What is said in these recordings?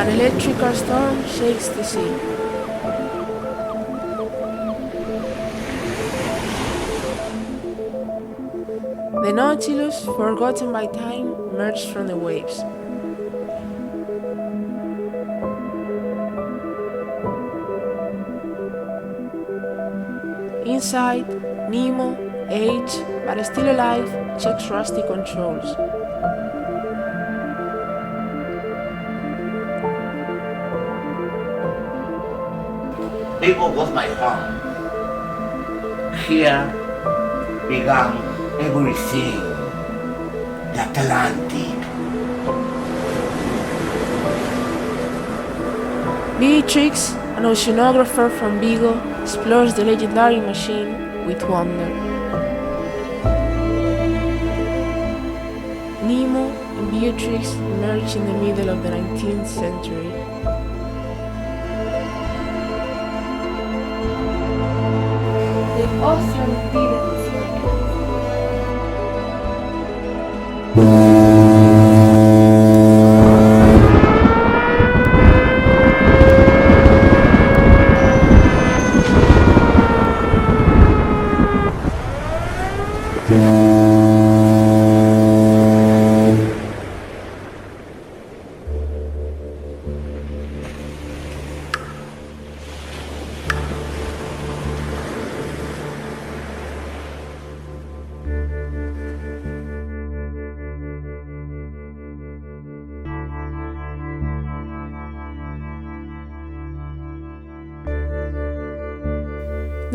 An electrical storm shakes the sea. The Nautilus, forgotten by time, emerged from the waves. Inside, Nemo, aged but still alive, checks rusty controls. Vigo was my home. Here began everything. The Atlantic. Beatrix, an oceanographer from Vigo, explores the legendary machine with wonder. Nemo and Beatrix emerge in the middle of the 19th century. The ocean didn't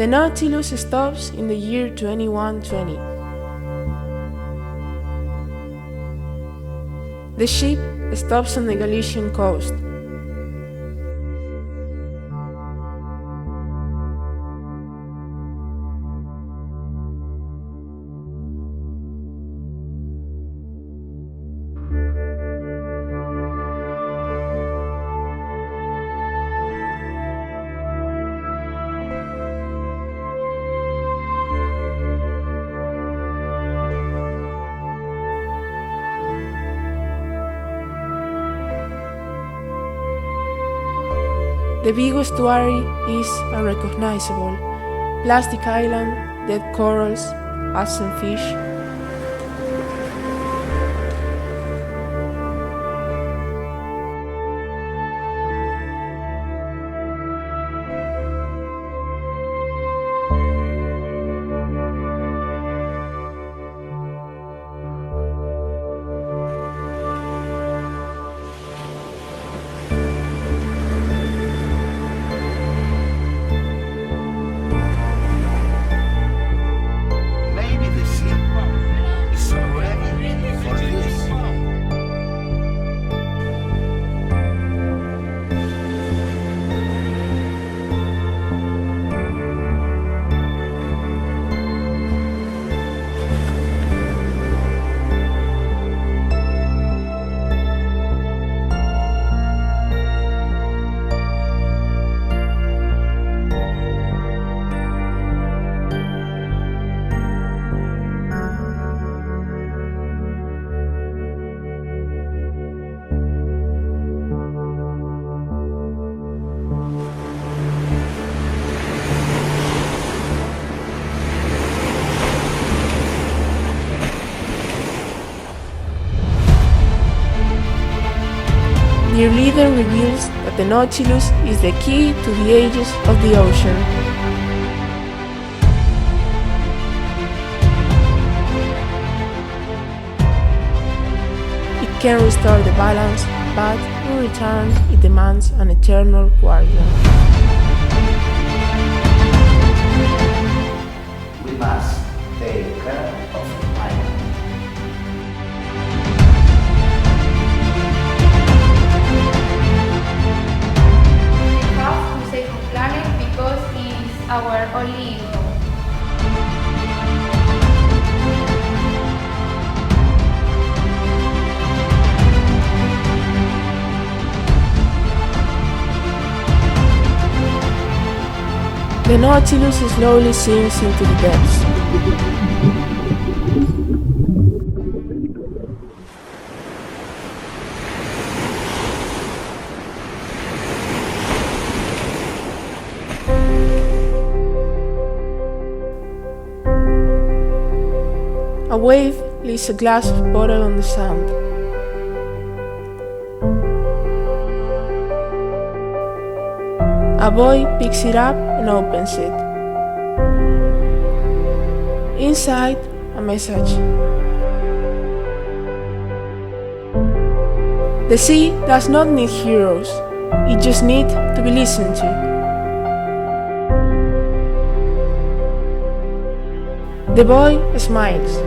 The Nautilus stops in the year 2120. The ship stops on the Galician coast. The Vigo estuary is unrecognizable. Plastic island, dead corals, absent fish. Their leader reveals that the Nautilus is the key to the ages of the ocean. It can restore the balance, but in return it demands an eternal guardian. We must take care of the planet. We have to save the planet because it is our only home. The Nautilus slowly sinks into the depths. wave leaves a glass bottle on the sand. A boy picks it up and opens it. Inside, a message. The sea does not need heroes, it just needs to be listened to. The boy smiles.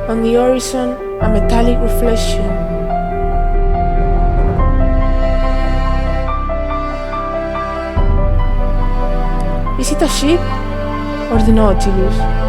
On the horizon, a metallic reflection. Is it a ship or the Nautilus?